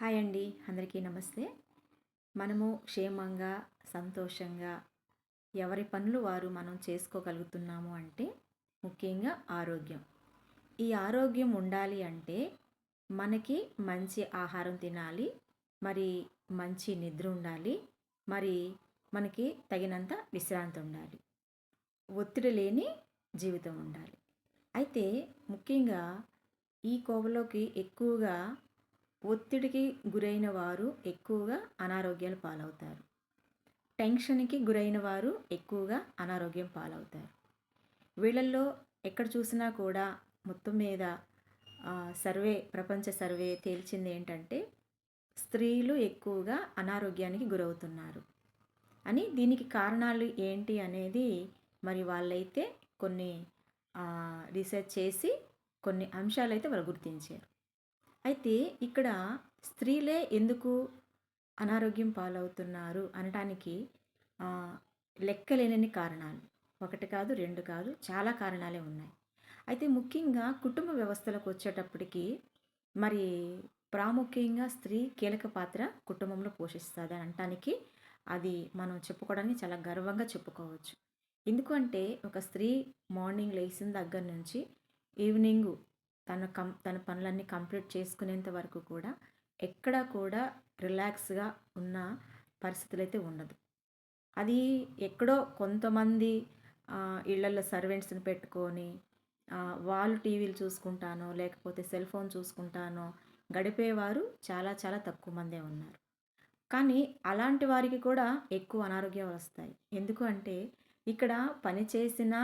Hi అండి. అందరికీ నమస్తే. మనము క్షేమంగా, సంతోషంగా ఎవరి పనులు వారు మనం చేసుకోగలుగుతున్నాము అంటే ముఖ్యంగా ఆరోగ్యం. ఈ ఆరోగ్యం ఉండాలి అంటే మనకి మంచి ఆహారం తినాలి. మరి మంచి నిద్ర ఉండాలి. మరి మనకి తగినంత విశ్రాంతి ఉండాలి. ఒత్తిడి లేని జీవితం ఉండాలి. అయితే ముఖ్యంగా ఈ కోవలోకి ఎక్కువగా ఒత్తిడికి గురైన వారు ఎక్కువగా అనారోగ్యాల పాలవుతారు. టెన్షన్‌కి గురైన వారు ఎక్కువగా అనారోగ్యం పాలవుతారు. వీళ్ళల్లో ఎక్కడ చూసినా కూడా మొత్తం మీద ప్రపంచ సర్వే తేల్చిందేంటంటే, స్త్రీలు ఎక్కువగా అనారోగ్యానికి గురవుతున్నారు అని. దీనికి కారణాలు ఏంటి అనేది మరి వాళ్ళైతే కొన్ని రీసెర్చ్ చేసి కొన్ని అంశాలైతే వాళ్ళు గుర్తించారు. అయితే ఇక్కడ స్త్రీలే ఎందుకు అనారోగ్యం పాలవుతున్నారు అనటానికి ఆహ్, లెక్కలేనన్ని కారణాలు. ఒకటి కాదు, 2 కాదు, చాలా కారణాలే ఉన్నాయి. అయితే ముఖ్యంగా కుటుంబ వ్యవస్థలకొచ్చేటప్పటికి మరి ప్రాముఖ్యంగా స్త్రీ కీలక పాత్ర కుటుంబంలో పోషిస్తదని అనటానికి అది మనం చెప్పుకోవడానికి చాలా గర్వంగా చెప్పుకోవచ్చు. ఎందుకు అంటే ఒక స్త్రీ మార్నింగ్ లేసిన దగ్గర నుంచి ఈవినింగు తన పనులన్నీ కంప్లీట్ చేసుకునేంత వరకు కూడా ఎక్కడా కూడా రిలాక్స్‌గా ఉన్న పరిస్థితులైతే ఉండదు. అది ఎక్కడో కొంతమంది ఇళ్లల్లో సర్వెంట్స్‌ని పెట్టుకొని వాళ్ళు టీవీలు చూసుకుంటానో, లేకపోతే సెల్ ఫోన్ చూసుకుంటానో గడిపేవారు చాలా చాలా తక్కువ మందే ఉన్నారు. కానీ అలాంటి వారికి కూడా ఎక్కువ అనారోగ్యాలొస్తాయి. ఎందుకు అంటే ఇక్కడ పని చేసినా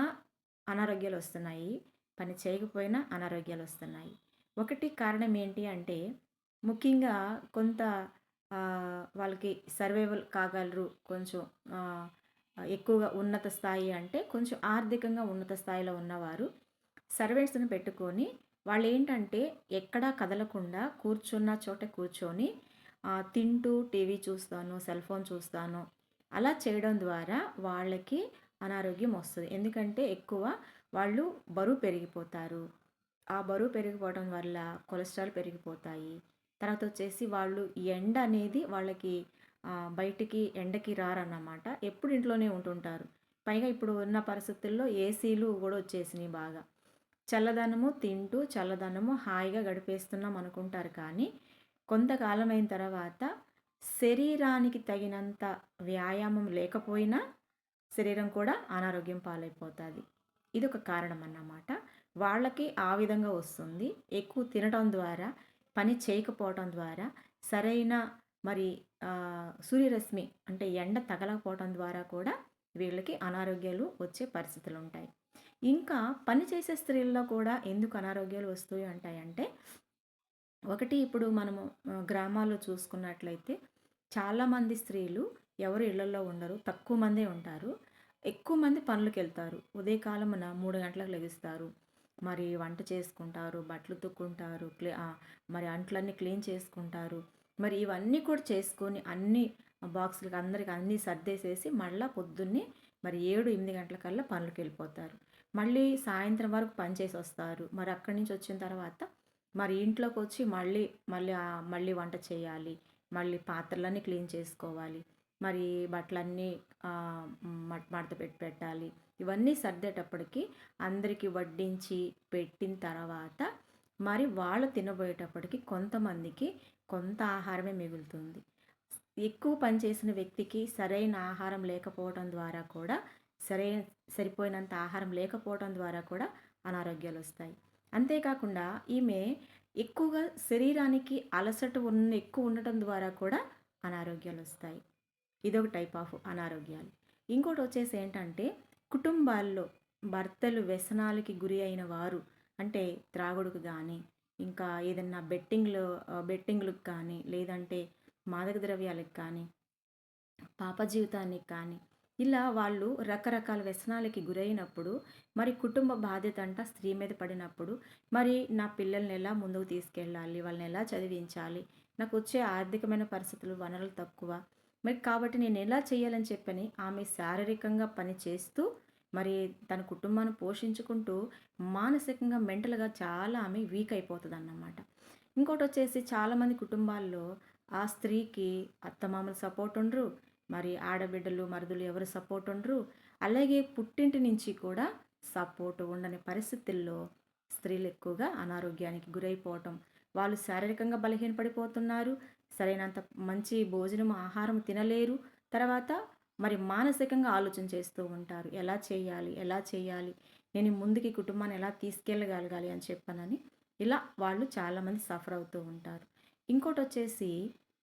అనారోగ్యాలొస్తున్నాయి. పని చేయకపోయినా అనారోగ్యాలొస్తున్నాయి. ఒకటి కారణం ఏంటి అంటే ముఖ్యంగా కొంత వాళ్ళకి సర్వైవల్ కాగలరు. కొంచెం ఆహ్, ఎక్కువగా ఉన్నత స్థాయి అంటే కొంచెం ఆర్థికంగా ఉన్నత స్థాయిలో ఉన్నవారు సర్వెంట్స్‌ని పెట్టుకొని వాళ్ళేంటంటే ఎక్కడా కదలకుండా కూర్చున్న చోట కూర్చొని తింటూ టీవీ చూస్తాను, సెల్ ఫోన్ చూస్తాను అలా చేయడం ద్వారా వాళ్ళకి అనారోగ్యం వస్తది. ఎందుకంటే ఎక్కువ వాళ్ళు బరువు పెరిగిపోతారు. ఆ బరువు పెరిగిపోవడం వల్ల కొలెస్ట్రాల్ పెరిగిపోతాయి. తర్వాత వచ్చేసి వాళ్ళు ఎండ అనేది వాళ్ళకి బయటికి ఎండకి రారన్నమాట. ఎప్పుడు ఇంట్లోనే ఉంటుంటారు. పైగా ఇప్పుడు ఉన్న పరిస్థితుల్లో ఏసీలు గూడా వచ్చేసినాయి బాగా. చల్లదనము తింటూ, చల్లదనము హాయిగా గడిపేస్తున్నాం అనుకుంటారు కానీ, కొంతకాలమైన తర్వాత శరీరానికి తగినంత వ్యాయామం లేకపోయినా శరీరం కూడా అనారోగ్యం పాలైపోతాది. ఇదొక కారణం అన్నమాట. వాళ్ళకి ఆ విధంగా వస్తుంది. ఎక్కువ తినటం ద్వారా, పని చేయకపోవటం ద్వారా, సరైన మరి సూర్యరశ్మి అంటే ఎండ తగలకపోవటం ద్వారా కూడా వీళ్ళకి అనారోగ్యాలు వచ్చే పరిస్థితులుంటాయి. ఇంకా పని చేసే స్త్రీల్లో కూడా ఎందుకు అనారోగ్యాలు వస్తూ ఉంటాయంటే, ఒకటి ఇప్పుడు మనము గ్రామాల్లో చూసుకున్నట్లయితే చాలామంది స్త్రీలు ఎవరు ఇళ్లల్లో ఉండరు. తక్కువ మందే ఉంటారు. ఎక్కువ మంది పనులకెళ్తారు. ఉదయకాలమున 3 గంటలకు లెగుస్తారు. మరి వంట చేసుకుంటారు, బట్టలు ఉతుక్కుంటారు, మరి అంట్లన్నీ క్లీన్ చేసుకుంటారు. మరి ఇవన్నీ కూడా చేసుకొని అన్నీ బాక్సులకి అందరికి అన్నీ సర్దేసేసి మళ్ళా పొద్దున్నే మరి 7, 8 గంటలకల్లా పనులకెళ్ళిపోతారు. మళ్ళీ సాయంత్రం వరకు పని చేసొస్తారు. మరి అక్కడి నుంచి వచ్చిన తర్వాత మరి ఇంట్లోకొచ్చి మళ్ళీ వంట చేయాలి. మళ్ళీ పాత్రలన్నీ క్లీన్ చేసుకోవాలి. మరి బట్టలన్నీ మడత పెట్టి పెట్టాలి. ఇవన్నీ సర్దేటప్పటికి అందరికీ వడ్డించి పెట్టిన తర్వాత మరి వాళ్ళు తినబోయేటప్పటికి కొంతమందికి కొంత ఆహారమే మిగులుతుంది. ఎక్కువ పని చేసిన వ్యక్తికి సరైన ఆహారం లేకపోవటం ద్వారా కూడా సరైన సరిపోయినంత ఆహారం లేకపోవటం ద్వారా కూడా అనారోగ్యాలొస్తాయి. అంతేకాకుండా ఈమె ఎక్కువగా శరీరానికి అలసట ఎక్కువ ఉండటం ద్వారా కూడా అనారోగ్యాలొస్తాయి. ఇదొక టైప్ ఆఫ్ అనారోగ్యాలు. ఇంకోటొచ్చేసి ఏంటంటే కుటుంబాల్లో భర్తలు వ్యసనాలకి గురి అయిన వారు అంటే త్రాగుడుకు గానీ, ఇంకా ఏదన్నా బెట్టింగ్‌లకు కానీ, లేదంటే మాదక ద్రవ్యాలకు కానీ, పాప జీవితానికి కానీ, ఇలా వాళ్ళు రకరకాల వ్యసనాలకి గురైనప్పుడు, మరి కుటుంబ బాధ్యత అంట స్త్రీ మీద పడినప్పుడు, మరి నా పిల్లల్ని ఎలా ముందుకు తీసుకెళ్ళాలి? వాళ్ళని ఎలా చదివించాలి? నాకొచ్చే ఆర్థికమైన పరిస్థితులు, వనరులు తక్కువ. మరి కాబట్టి నేనెలా చేయాలని చెప్పని ఆమె శారీరకంగా పని చేస్తూ, మరి తన కుటుంబాన్ని పోషించుకుంటూ, మానసికంగా, మెంటల్‌గా చాలా ఆమె వీక్ అయిపోతదన్నమాట. ఇంకోటొచ్చేసి చాలామంది కుటుంబాల్లో ఆ స్త్రీకి అత్తమామల సపోర్ట్ ఉండరు. మరి ఆడబిడ్డలు, మరుదులు ఎవరు సపోర్ట్ ఉండరు. అలాగే పుట్టింటి నుంచి కూడా సపోర్ట్ ఉండని పరిస్థితుల్లో స్త్రీలు ఎక్కువగా అనారోగ్యానికి గురైపోవటం. వాళ్ళు శారీరకంగా బలహీనపడిపోతున్నారు. సరైనంత మంచి భోజనం, ఆహారం తినలేరు. తర్వాత మరి మానసికంగా ఆలోచన చేస్తూ ఉంటారు. ఎలా చేయాలి? ఎలా చేయాలి? నేను ముందుకి కుటుంబాన్ని ఎలా తీసుకెళ్ళగలగాలి అని చెప్పనని ఇలా వాళ్ళు చాలామంది సఫర్ అవుతూ ఉంటారు. ఇంకోటొచ్చేసి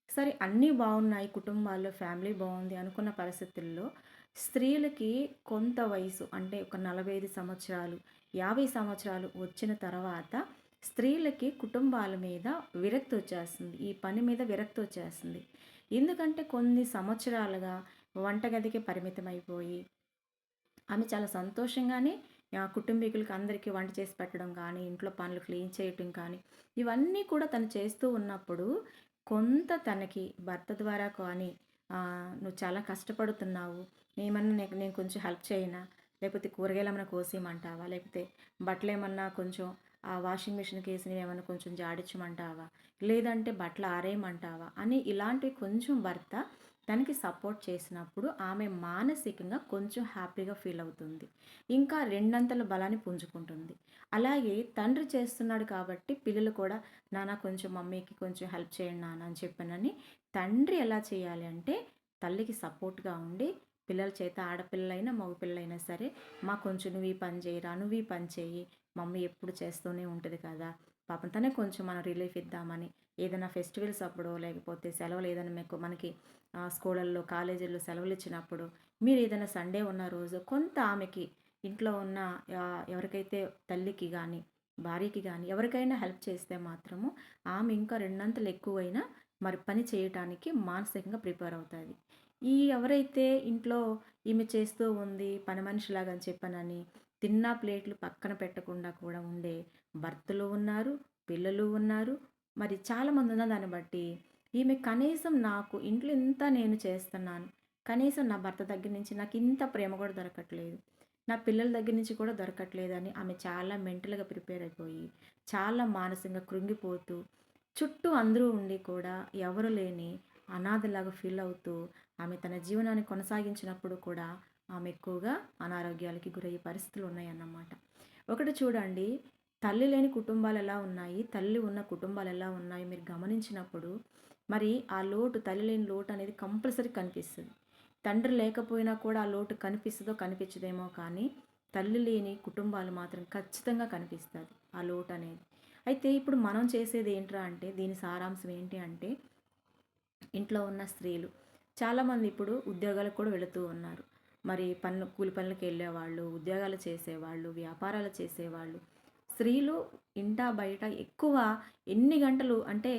సరే అన్నీ బావున్నాయి కుటుంబాల్లో ఫ్యామిలీ బావుంది అనుకున్న పరిస్థితుల్లో స్త్రీలకి కొంత వయసు అంటే ఒక 45 సంవత్సరాలు, 50 సంవత్సరాలు వచ్చిన తర్వాత స్త్రీలకి కుటుంబాల మీద విరక్తొచ్చేస్తుంది. ఈ పని మీద విరక్తొచ్చేస్తుంది. ఎందుకంటే కొన్ని సంవత్సరాలుగా వంటగదికే పరిమితమైపోయి ఆమె చాలా సంతోషంగానే కుటుంబీకులకి అందరికీ వంట చేసి పెట్టడం కానీ, ఇంట్లో పనులు క్లీన్ చేయటం కానీ, ఇవన్నీ కూడా తను చేస్తూ ఉన్నప్పుడు, కొంత తనకి భర్త ద్వారా కానీ "నువ్వు చాలా కష్టపడుతున్నావు. ఏమన్నా నేను కొంచెం హెల్ప్ చేయనా? లేకపోతే కూరగాయలేమన్నా కోసేయమంటావా? లేకపోతే బట్టలేమన్నా కొంచెం వాషింగ్ మిషన్‌కేసినవి ఏమన్నా కొంచెం జాడించమంటావా? లేదంటే బట్టలు ఆరేయమంటావా?" అని ఇలాంటివి కొంచెం భర్త తనకి సపోర్ట్ చేసినప్పుడు ఆమె మానసికంగా కొంచెం హ్యాపీగా ఫీల్ అవుతుంది. ఇంకా రెండంతల బలాన్ని పుంజుకుంటుంది. అలాగే తండ్రి చేస్తున్నాడు కాబట్టి పిల్లలు కూడా నాన్న కొంచెం మమ్మీకి కొంచెం హెల్ప్ చేయండి నాన్న అని చెప్పానని తండ్రి ఎలా చేయాలి అంటే తల్లికి సపోర్ట్‌గా ఉండి పిల్లల చేత ఆడపిల్లలైనా, మగపిల్లలైనా సరే కొంచెం నువ్వు ఈ పని చేయరా, నువ్వు ఈ పని చెయ్యి. మమ్మీ ఎప్పుడు చేస్తూనే ఉంటది కదా! పాపం తనే కొంచెం మనం రిలీఫ్ ఇద్దామని ఏదైనా ఫెస్టివల్స్ అప్పుడో లేకపోతే సెలవులు ఏదైనా మనకి స్కూళ్ళల్లో, కాలేజీల్లో సెలవులిచ్చినప్పుడు మీరేదైనా సండే ఉన్న రోజు కొంత ఆమెకి ఇంట్లో ఉన్న ఎవరికైతే తల్లికి గానీ, భార్యకి గానీ ఎవరికైనా హెల్ప్ చేస్తే మాత్రము ఆమె ఇంకా రెండంతలు ఎక్కువైనా మరి పని చేయటానికి మానసికంగా ప్రిపేర్ అవుతాది. ఎవరైతే ఇంట్లో ఈమె చేస్తూ ఉంది పని మనిషిలాగా అని చెప్పనని తిన్న ప్లేట్లు పక్కన పెట్టకుండా కూడా ఉండే భర్తలు ఉన్నారు, పిల్లలు ఉన్నారు. మరి చాలామంది ఉన్న దాన్ని బట్టి ఈమె కనీసం నాకు ఇంట్లో ఇంత నేను చేస్తున్నాను. కనీసం నా భర్త దగ్గర నుంచి నాకింత ప్రేమ కూడా దొరకట్లేదు. నా పిల్లల దగ్గర నుంచి కూడా దొరకట్లేదని ఆమె చాలా మెంటల్‌గా ప్రిపేర్ అయిపోయి, చాలా మానసికంగా కృంగిపోతూ, చుట్టూ అందరూ ఉండి కూడా ఎవరు లేని అనాథలాగా ఫీల్ అవుతూ, ఆమె తన జీవనాన్ని కొనసాగించినప్పుడు కూడా ఆమె ఎక్కువగా అనారోగ్యాలకి గురయ్యే పరిస్థితులు ఉన్నాయన్నమాట. ఒకటి చూడండి, తల్లి లేని కుటుంబాలెలా ఉన్నాయి, తల్లి ఉన్న కుటుంబాలెలా ఉన్నాయి మీరు గమనించినప్పుడు మరి ఆ లోటు తల్లి లేని లోటనేది కంపల్సరీ కనిపిస్తది. తండ్రి లేకపోయినా కూడా ఆ లోటు కనిపిస్తదో, కనిపించదేమో కానీ, తల్లి లేని కుటుంబాలు మాత్రం ఖచ్చితంగా కనిపిస్తది ఆ లోటనేది. అయితే ఇప్పుడు మనం చేసేది ఏంట్రా అంటే, దీని సారాంశం ఏంటి అంటే, ఇంట్లో ఉన్న స్త్రీలు చాలామంది ఇప్పుడు ఉద్యోగాలకు కూడా వెళుతూ ఉన్నారు. మరి కూలి పనులకెళ్ళేవాళ్ళు, ఉద్యోగాలు చేసేవాళ్ళు, వ్యాపారాలు చేసేవాళ్ళు. స్త్రీలు ఇంటా బయట ఎక్కువ ఎన్ని గంటలు అంటే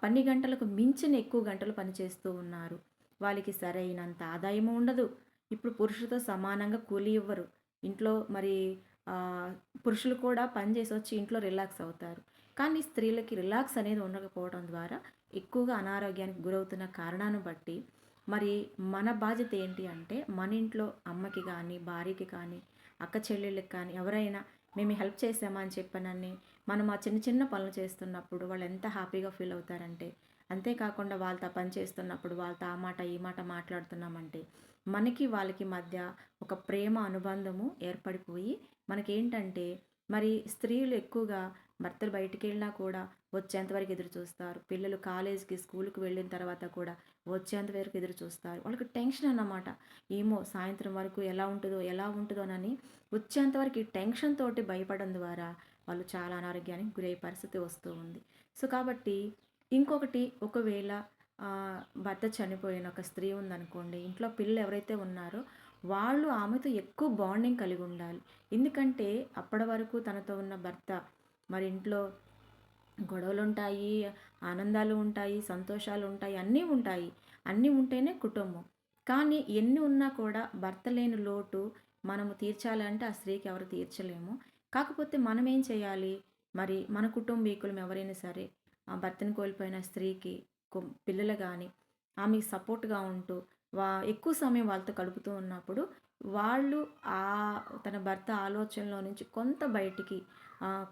పని గంటలకు మించిన ఎక్కువ గంటలు పనిచేస్తూ ఉన్నారు. వాళ్ళకి సరైనంత ఆదాయము ఉండదు. ఇప్పుడు పురుషులతో సమానంగా కూలి ఇవ్వరు. ఇంట్లో మరి పురుషులు కూడా పని చేసొచ్చి ఇంట్లో రిలాక్స్ అవుతారు. కానీ స్త్రీలకి రిలాక్స్ అనేది ఉండకపోవడం ద్వారా ఎక్కువగా అనారోగ్యానికి గురవుతున్న కారణాన్ని బట్టి మరి మన బాధ్యత ఏంటి అంటే మన ఇంట్లో అమ్మకి కానీ, భార్యకి కానీ, అక్క చెల్లెళ్ళకి కానీ ఎవరైనా మేము హెల్ప్ చేసామా అని చెప్పనని మనం ఆ చిన్న చిన్న పనులు చేస్తున్నప్పుడు వాళ్ళు ఎంత హ్యాపీగా ఫీల్ అవుతారంటే అంతేకాకుండా వాళ్ళతో పని చేస్తున్నప్పుడు వాళ్ళతో ఆ మాట ఈ మాట మాట్లాడుతున్నామంటే మనకి వాళ్ళకి మధ్య ఒక ప్రేమ అనుబంధము ఏర్పడిపోయి మనకేంటంటే మరి స్త్రీలు ఎక్కువగా భర్తలు బయటికెళ్ళినా కూడా వచ్చేంతవరకు ఎదురు చూస్తారు. పిల్లలు కాలేజ్‌కి, స్కూలుకి వెళ్ళిన తర్వాత కూడా వచ్చేంత వరకు ఎదురు చూస్తారు. వాళ్ళకి టెన్షన్ అన్నమాట. ఏమో సాయంత్రం వరకు ఎలా ఉంటదోనని వచ్చేంత వరకు ఈ టెన్షన్ తోటి భయపడడం ద్వారా వాళ్ళు చాలా అనారోగ్యానికి గురయ్యే పరిస్థితి వస్తూ ఉంది. సో, కాబట్టి ఇంకొకటి ఒకవేళ భర్త చనిపోయిన ఒక స్త్రీ ఉందనుకోండి, ఇంట్లో పిల్లలు ఎవరైతే ఉన్నారో వాళ్ళు ఆమెతో ఎక్కువ బాండింగ్ కలిగి ఉండాలి. ఎందుకంటే అప్పటి వరకు తనతో ఉన్న భర్త మరి ఇంట్లో గొడవలుంటాయి, ఆనందాలు ఉంటాయి, సంతోషాలుంటాయి, అన్నీ ఉంటాయి. అన్నీ ఉంటేనే కుటుంబం. కానీ ఎన్ని ఉన్నా కూడా భర్త లేని లోటు మనము తీర్చాలంటే ఆ స్త్రీకి ఎవరు తీర్చలేము. కాకపోతే మనమేం చేయాలి? మరి మన కుటుంబీకులం ఎవరైనా సరే భర్తను కోల్పోయిన స్త్రీకి పిల్లలు గాని, ఆమెకి సపోర్ట్‌గా ఉంటూ ఎక్కువ సమయం వాళ్ళతో గడుపుతూ ఉన్నప్పుడు వాళ్ళు తన భర్త ఆలోచనలో నుంచి కొంత బయటికి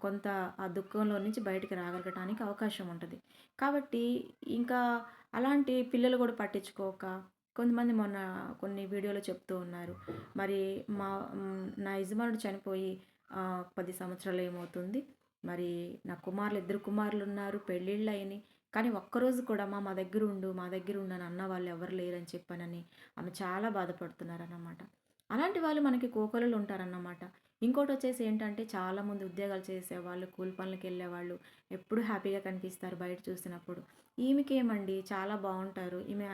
కొంత ఆ దుఃఖంలో నుంచి బయటికి రాగలగటానికి అవకాశం ఉంటది. కాబట్టి ఇంకా అలాంటి పిల్లలు గూడా పట్టించుకోక కొంతమంది మొన్న కొన్ని వీడియోలో చెప్తూ ఉన్నారు. మరి నా యజమానుడు చనిపోయి 10 సంవత్సరాలు ఏమవుతుంది. మరి నా కుమారులు, ఇద్దరు కుమారులున్నారు. పెళ్ళిళ్ళయినియి. కానీ ఒక్కరోజు కూడా మా దగ్గరుండు, మా దగ్గరుండు అని అన్న వాళ్ళు ఎవరు లేరని చెప్పానని ఆమె చాలా బాధపడుతున్నారన్నమాట. అలాంటి వాళ్ళు మనకి కోకొల్లలు ఉంటారన్నమాట. ఇంకోటొచ్చేసి ఏంటంటే చాలామంది ఉద్యోగాలు చేసేవాళ్ళు, కూలి పనులకెళ్ళేవాళ్ళు ఎప్పుడు హ్యాపీగా కనిపిస్తారు బయట చూసినప్పుడు. ఈమెకేమండి చాలా బావుంటారు. ఈమె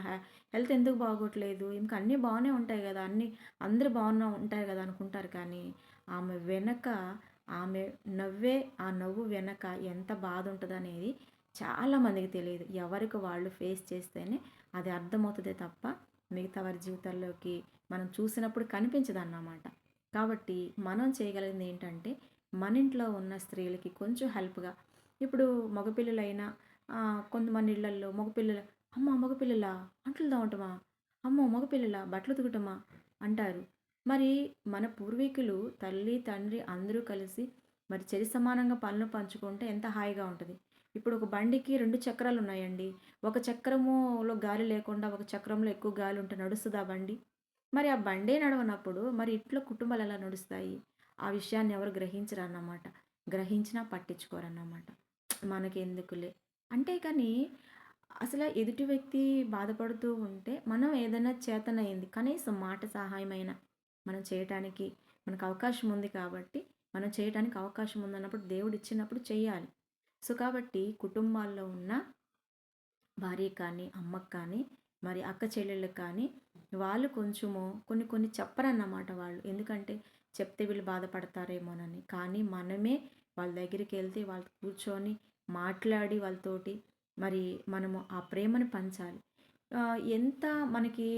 హెల్త్ ఎందుకు బాగోట్లేదు? ఈమెకి అన్నీ బానే ఉంటాయి గదా! అందరూ ఉంటారు గదా! అనుకుంటారు కానీ ఆమె వెనక ఆమె నవ్వే ఆ నవ్వు వెనక ఎంత బాధుంటదనేది చాలా మందికి తెలీదు. ఎవరికి వాళ్ళు ఫేస్ చేస్తేనే అది అర్థమవుతదే తప్ప మిగతా వారి జీవితాల్లోకి మనం చూసినప్పుడు కనిపించదన్నమాట. కాబట్టి మనం చేయగలిగింది ఏంటంటే మన ఇంట్లో ఉన్న స్త్రీలకి కొంచెం హెల్ప్‌గా ఇప్పుడు మగపిల్లలైనా కొంతమంది ఇళ్లల్లో మగపిల్లలు "అమ్మా! మగపిల్లలా? అంట్లు తోమటమా? అమ్మో! మగపిల్లలా? బట్టలు ఉతకటమా?" అంటారు. మరి మన పూర్వీకులు తల్లి, తండ్రి అందరూ కలిసి మరి సరి సమానంగా పనులు పంచుకుంటే ఎంత హాయిగా ఉంటది. ఇప్పుడు ఒక బండికి 2 చక్రాలున్నాయండి. ఒక చక్రములో గాలి లేకుండా ఒక చక్రంలో ఎక్కువ గాలి ఉంటే నడుస్తదా బండి? మరి ఆ బండే నడవనప్పుడు మరి ఇంట్లో కుటుంబాలు ఎలా నడుస్తాయి? ఆ విషయాన్ని ఎవరు గ్రహించరన్నమాట. గ్రహించినా పట్టించుకోరన్నమాట. మనకెందుకులే. అంటే కానీ అసల ఎదుటి వ్యక్తి బాధపడుతూ ఉంటే మనం ఏదైనా చేతనయింది కనీసం మాట సహాయమైనా మనం చేయటానికి మనకు అవకాశం ఉంది కాబట్టి మనం చేయటానికి అవకాశం ఉందన్నప్పుడు దేవుడిచ్చినప్పుడు చెయ్యాలి. సో, కాబట్టి కుటుంబాల్లో ఉన్న భార్యకి కానీ, అమ్మకి కానీ, మరి అక్క చెల్లెళ్ళకి కానీ, వాళ్ళు కొంచెము కొన్ని కొన్ని చెప్పరన్నమాట వాళ్ళు. ఎందుకంటే చెప్తే వీళ్ళు బాధపడతారేమోనని. కానీ మనమే వాళ్ళ దగ్గరికెళ్తే వాళ్ళతో కూర్చొని మాట్లాడి వాళ్ళతోటి మరి మనము ఆ ప్రేమను పంచాలి. ఎంత మనకి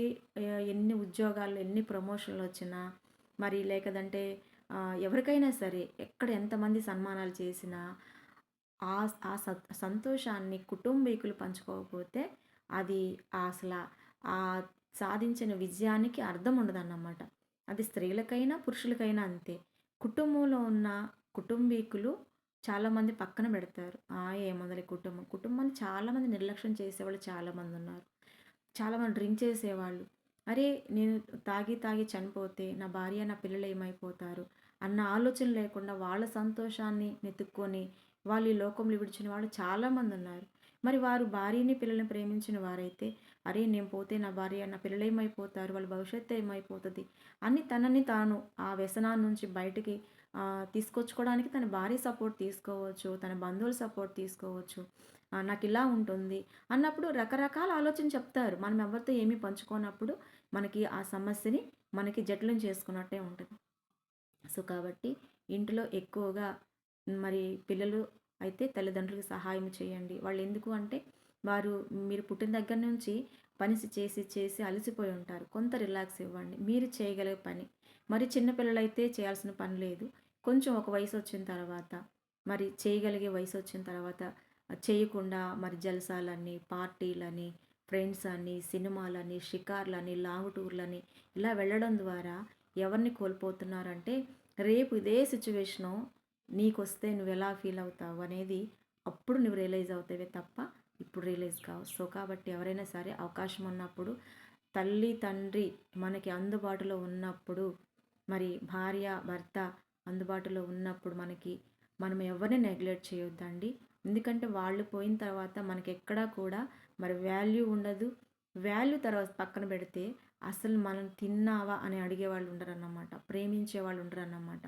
ఎన్ని ఉద్యోగాల్లో ఎన్ని ప్రమోషన్‌లొచ్చినా మరి లేకదంటే ఎవరికైనా సరే ఎక్కడ ఎంతమంది సన్మానాలు చేసినా ఆ సంతోషాన్ని కుటుంబీకులు పంచుకోకపోతే అది అసల ఆ సాధించిన విజయానికి అర్థం ఉండదన్నమాట. అది స్త్రీలకైనా, పురుషులకైనా అంతే. కుటుంబంలో ఉన్న కుటుంబీకులు చాలామంది పక్కన పెడతారు. ఏముందిలే కుటుంబం. కుటుంబాన్ని చాలామంది నిర్లక్ష్యం చేసేవాళ్ళు చాలామందున్నారు. చాలామంది డ్రింక్ చేసేవాళ్ళు. అరే! నేను తాగి తాగి చనిపోతే నా భార్య, నా పిల్లలు ఏమైపోతారు అన్న ఆలోచన లేకుండా వాళ్ళ సంతోషాన్ని వెతుక్కొని వాళ్ళు ఈ లోకంలో విడిచిన వాళ్ళు చాలామందున్నారు. మరి వారు భార్యని, పిల్లల్ని ప్రేమించిన వారైతే, అరే! నేను పోతే నా భార్య, నా పిల్లలేమైపోతారు? వాళ్ళ భవిష్యత్తు ఏమైపోతది? అని తనని తాను ఆ వ్యసనాల నుంచి బయటికి తీసుకొచ్చుకోవడానికి తన భార్య సపోర్ట్ తీసుకోవచ్చు. తన బంధువుల సపోర్ట్ తీసుకోవచ్చు. నాకిలా ఉంటుంది అన్నప్పుడు రకరకాల ఆలోచన చెప్తారు. మనం ఎవరితో ఏమీ పంచుకోనప్పుడు మనకి ఆ సమస్యని మనకి జటిలం చేసుకున్నట్టే ఉంటది. సో, కాబట్టి ఇంటిలో ఎక్కువగా మరి పిల్లలు అయితే తల్లిదండ్రులకు సహాయం చేయండి. వాళ్ళెందుకు అంటే వారు మీరు పుట్టిన దగ్గర నుంచి చేసి చేసి అలసిపోయి ఉంటారు. కొంత రిలాక్స్ ఇవ్వండి. మీరు చేయగలిగే పని. మరి చిన్న పిల్లలైతే చేయాల్సిన పని లేదు. కొంచెం ఒక వయసొచ్చిన తర్వాత మరి చేయగలిగే వయసొచ్చిన తర్వాత చేయకుండా మరి జల్సాలని, పార్టీలని, ఫ్రెండ్స్ అని, సినిమాలని, షికార్లని, లాంగ్ టూర్‌లని ఇలా వెళ్ళడం ద్వారా ఎవరిని కోల్పోతున్నారంటే రేపు ఇదే సిట్యుయేషను నీకొస్తే నువ్వెలా ఫీల్ అవుతావు అనేది అప్పుడు నువ్వు రియలైజ్ అవుతావే తప్ప ఇప్పుడు రియలైజ్ కావు. సో, కాబట్టి ఎవరైనా సరే అవకాశం ఉన్నప్పుడు తల్లి, తండ్రి మనకి అందుబాటులో ఉన్నప్పుడు మరి భార్య, భర్త అందుబాటులో ఉన్నప్పుడు మనం ఎవరిని నెగ్లెక్ట్ చేయొద్దండి. ఎందుకంటే వాళ్ళు పోయిన తర్వాత మనకెక్కడా కూడా మరి వాల్యూ ఉండదు. వాల్యూ తర్వాత పక్కన పెడితే అసలు మనం తిన్నావా అని అడిగేవాళ్ళు ఉండరన్నమాట. ప్రేమించేవాళ్ళు ఉండరన్నమాట.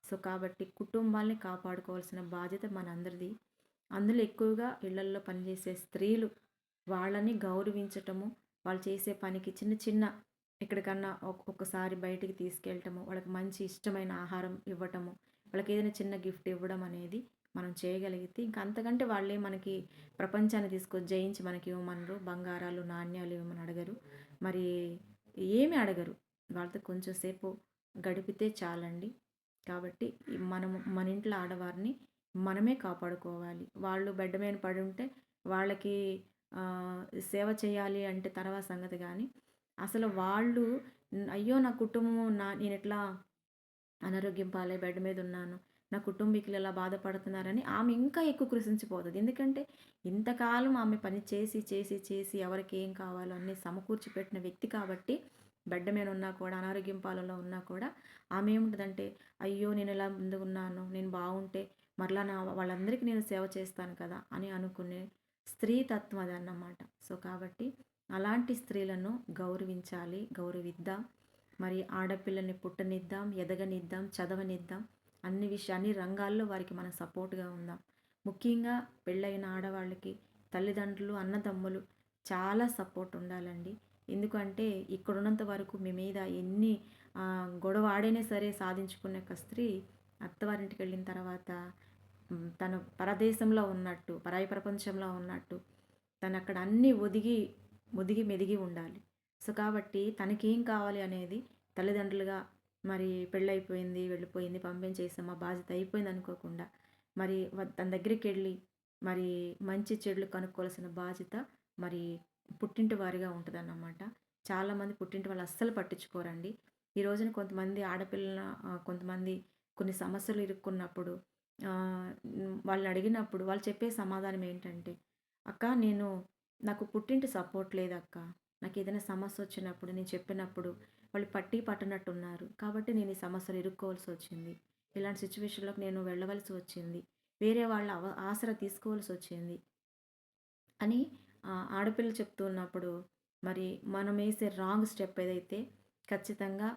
సో, కాబట్టి కుటుంబాల్ని కాపాడుకోవాల్సిన బాధ్యత మనందరిది. అందులో ఎక్కువగా ఇళ్లల్లో పనిచేసే స్త్రీలు వాళ్ళని గౌరవించటము, వాళ్ళు చేసే పనికి చిన్న చిన్న ఎక్కడికన్నా ఒక్కొక్కసారి బయటికి తీసుకెళ్ళటము, వాళ్ళకి మంచి ఇష్టమైన ఆహారం ఇవ్వటము, వాళ్ళకేదైనా చిన్న గిఫ్ట్ ఇవ్వడం అనేది మనం చేయగలిగితే ఇంక అంతకంటే వాళ్ళే మనకి ప్రపంచాన్ని తీసుకొచ్చి జయించి మనకి ఇవ్వమనరు. బంగారాలు, నాణ్యాలు ఇవ్వమని అడగరు. మరి ఏమి అడగరు. వాళ్ళతో కొంచెం సేపు గడిపితే చాలండి. కాబట్టి మనము మన ఇంట్లో ఆడవారిని మనమే కాపాడుకోవాలి. వాళ్ళు బెడ్ మీద పడుంటే వాళ్ళకి సేవ చేయాలి అంటే తర్వాత సంగతి గానీ, అసలు వాళ్ళు అయ్యో! నా కుటుంబం నేనిట్లా అనారోగ్యం పాలై బెడ్ మీదున్నాను. నా కుటుంబీకులు ఇలా బాధపడుతున్నారని ఆమె ఇంకా ఎక్కువ కృషించిపోతది. ఎందుకంటే ఇంతకాలం ఆమె పని చేసి, చేసి, చేసి ఎవరికి ఏం కావాలో అన్నీ సమకూర్చి పెట్టిన వ్యక్తి కాబట్టి బెడ్ మీద ఉన్నా కూడా, అనారోగ్యం పాలలో ఉన్నా కూడా ఆమె ఏముంటదంటే, అయ్యో! నేను ఇలా ఉన్నాను. నేను బాగుంటే మరలా వాళ్ళందరికీ నేను సేవ చేస్తాను కదా! అని అనుకునే స్త్రీ తత్వం అదన్నమాట. సో, కాబట్టి అలాంటి స్త్రీలను గౌరవించాలి, గౌరవిద్దాం. మరి ఆడపిల్లల్ని పుట్టనిద్దాం, ఎదగనిద్దాం, చదవనిద్దాం. అన్ని రంగాల్లో వారికి మనం సపోర్ట్‌గా ఉందాం. ముఖ్యంగా పెళ్ళైన ఆడవాళ్ళకి తల్లిదండ్రులు, అన్నదమ్ములు చాలా సపోర్ట్ ఉండాలండి. ఎందుకంటే ఇక్కడున్నంత వరకు మీ మీద ఎన్ని గొడవ ఆడైనా సరే సాధించుకునే ఒక స్త్రీ అత్తవారింటికెళ్ళిన తర్వాత తను పరదేశంలో ఉన్నట్టు, పరాయి ప్రపంచంలో ఉన్నట్టు తనక్కడ అన్నీ ఒదిగి మెదిగి ఉండాలి. సో, కాబట్టి తనకేం కావాలి అనేది తల్లిదండ్రులుగా మరి పెళ్ళైపోయింది, వెళ్ళిపోయింది, పంపించేసాం, మా బాధ్యత అయిపోయిందనుకోకుండా మరి తన దగ్గరికెళ్ళి మరి మంచి చెడులు కనుక్కోవాల్సిన బాధ్యత మరి పుట్టింటి వారిగా ఉంటదన్నమాట. చాలామంది పుట్టింటి వాళ్ళు అస్సలు పట్టించుకోరండి. ఈ రోజున కొంతమంది ఆడపిల్లల కొంతమంది కొన్ని సమస్యలు ఇరుక్కున్నప్పుడు వాళ్ళనడిగినప్పుడు వాళ్ళు చెప్పే సమాధానం ఏంటంటే, "అక్క నాకు పుట్టింటి సపోర్ట్ లేదక్క. నాకేదైనా సమస్యొచ్చినప్పుడు నేను చెప్పినప్పుడు వాళ్ళు పట్టి పట్టనట్టున్నారు. కాబట్టి నేను ఈ సమస్యలో ఇరుక్కోవాల్సొచ్చింది. ఇలాంటి సిట్యుయేషన్‌లోకి నేను వెళ్ళవలసి వచ్చింది. వేరే వాళ్ళ ఆసరా తీసుకోవాల్సొచ్చింది" అని ఆడపిల్లలు చెప్తూ ఉన్నప్పుడు మరి మనమేసే రాంగ్ స్టెప్ ఏదైతే ఖచ్చితంగా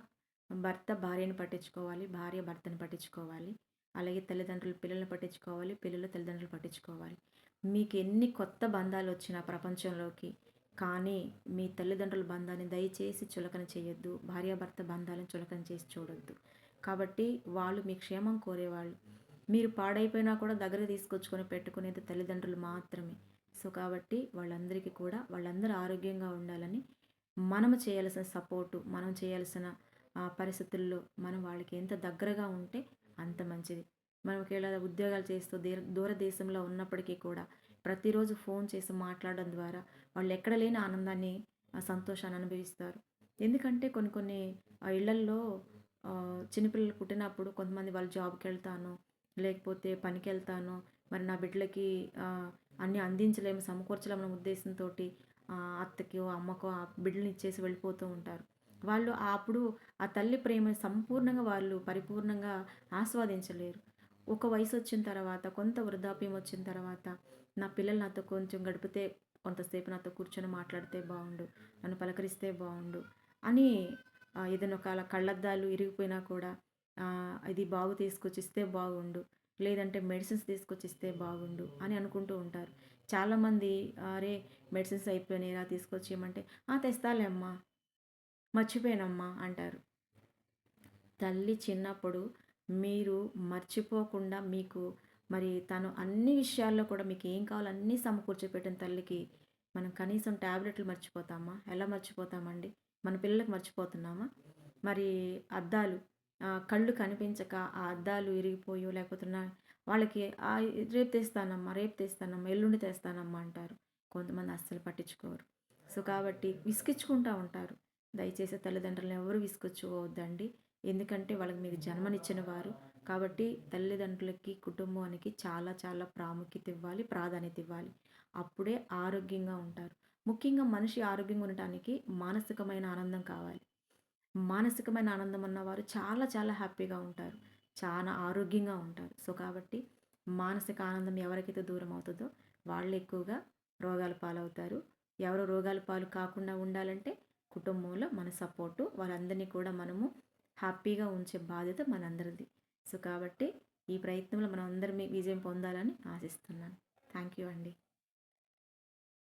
భర్త భార్యని పట్టించుకోవాలి, భార్య భర్తని పట్టించుకోవాలి. అలాగే తల్లిదండ్రులు పిల్లల్ని పట్టించుకోవాలి, పిల్లలు తల్లిదండ్రులు పట్టించుకోవాలి. మీకెన్ని కొత్త బంధాలొచ్చినా ప్రపంచంలోకి, కానీ మీ తల్లిదండ్రుల బంధాన్ని దయచేసి చులకన చేయొద్దు. భార్యాభర్త బంధాలను చులకన చేసి చూడొద్దు. కాబట్టి వాళ్ళు మీ క్షేమం కోరేవాళ్ళు. మీరు పాడైపోయినా కూడా దగ్గరకు తీసుకొచ్చుకొని పెట్టుకునేది తల్లిదండ్రులు మాత్రమే. సో, కాబట్టి వాళ్ళందరికీ కూడా వాళ్ళందరూ ఆరోగ్యంగా ఉండాలని మనము చేయాల్సిన సపోర్టు, మనం చేయాల్సిన పరిస్థితుల్లో మనం వాళ్ళకి ఎంత దగ్గరగా ఉంటే అంత మంచిది. మనం ఒకేళ ఉద్యోగాలు చేస్తూ దూర దేశంలో ఉన్నప్పటికీ కూడా ప్రతిరోజు ఫోన్ చేసి మాట్లాడడం ద్వారా వాళ్ళు ఎక్కడ లేని ఆనందాన్ని, సంతోషాన్ని అనుభవిస్తారు. ఎందుకంటే కొన్ని కొన్ని ఇళ్లల్లో చిన్నపిల్లలు పుట్టినప్పుడు కొంతమంది వాళ్ళు జాబ్‌కెళ్తాను, లేకపోతే పనికెళ్తాను, మరి నా బిడ్డలకి అన్నీ అందించలేము, సమకూర్చలేమన్న ఉద్దేశంతోటి అత్తకో, అమ్మకో ఆ బిడ్డలని ఇచ్చేసి వెళ్ళిపోతూ ఉంటారు. వాళ్ళు అప్పుడు ఆ తల్లి ప్రేమని సంపూర్ణంగా వాళ్ళు పరిపూర్ణంగా ఆస్వాదించలేరు. ఒక వయసొచ్చిన తర్వాత, కొంత వృద్ధాప్యం వచ్చిన తర్వాత, నా పిల్లలు నాతో కొంచెం గడిపితే, కొంతసేపు నాతో కూర్చొని మాట్లాడితే బావుండు, నన్ను పలకరిస్తే బావుండు అని ఏదైనా కళ్ళద్దాలు ఇరిగిపోయినా కూడా ఇది బాగు తీసుకొచ్చిస్తే బాగుండు, లేదంటే మెడిసిన్స్ తీసుకొచ్చిస్తే బాగుండు అని అనుకుంటూ ఉంటారు. చాలామంది అరే! మెడిసిన్స్ అయిపోయినాయిరా తీసుకొచ్చియమంటే, తెస్తాలే అమ్మా, మర్చిపోయానమ్మా అంటారు. తల్లి చిన్నప్పుడు మీరు మర్చిపోకుండా మీకు మరి తను అన్ని విషయాల్లో కూడా మీకు ఏం కావాలో అన్నీ సమకూర్చిపెట్టిన తల్లికి మనం కనీసం టాబ్లెట్లు మర్చిపోతామా? ఎలా మర్చిపోతామండి? మన పిల్లలకి మర్చిపోతున్నామా? మరి అద్దాలు కళ్ళు కనిపించక ఆ అద్దాలు ఇరిగిపోయో లేకపోతే వాళ్ళకి రేపు తెస్తానమ్మా, రేపు తెస్తానమ్మా, ఎల్లుండి తెస్తానమ్మా అంటారు. కొంతమంది అస్సలు పట్టించుకోరు. సో, కాబట్టి విసిగిచ్చుకుంటా ఉంటారు. దయచేసి తల్లిదండ్రులను ఎవరు విసుకొచ్చుకోవద్దండి. ఎందుకంటే వాళ్ళకి మీరు జన్మనిచ్చిన వారు. కాబట్టి తల్లిదండ్రులకి, కుటుంబానికి చాలా చాలా ప్రాముఖ్యత ఇవ్వాలి, ప్రాధాన్యత ఇవ్వాలి. అప్పుడే ఆరోగ్యంగా ఉంటారు. ముఖ్యంగా మనిషి ఆరోగ్యంగా ఉండటానికి మానసికమైన ఆనందం కావాలి. మానసికమైన ఆనందం ఉన్నవారు చాలా చాలా హ్యాపీగా ఉంటారు. చాలా ఆరోగ్యంగా ఉంటారు. సో, కాబట్టి మానసిక ఆనందం ఎవరికైతే దూరం అవుతదో వాళ్ళు ఎక్కువగా రోగాల పాలవుతారు. ఎవరు రోగాల పాలు కాకుండా ఉండాలంటే కుటుంబంలో మన సపోర్టు వాళ్ళందరినీ కూడా మనము హ్యాపీగా ఉంచే బాధ్యత మనందరిది. సో, కాబట్టి ఈ ప్రయత్నంలో మనం అందరం విజయం పొందాలని ఆశిస్తున్నాను. థ్యాంక్ యూ అండి.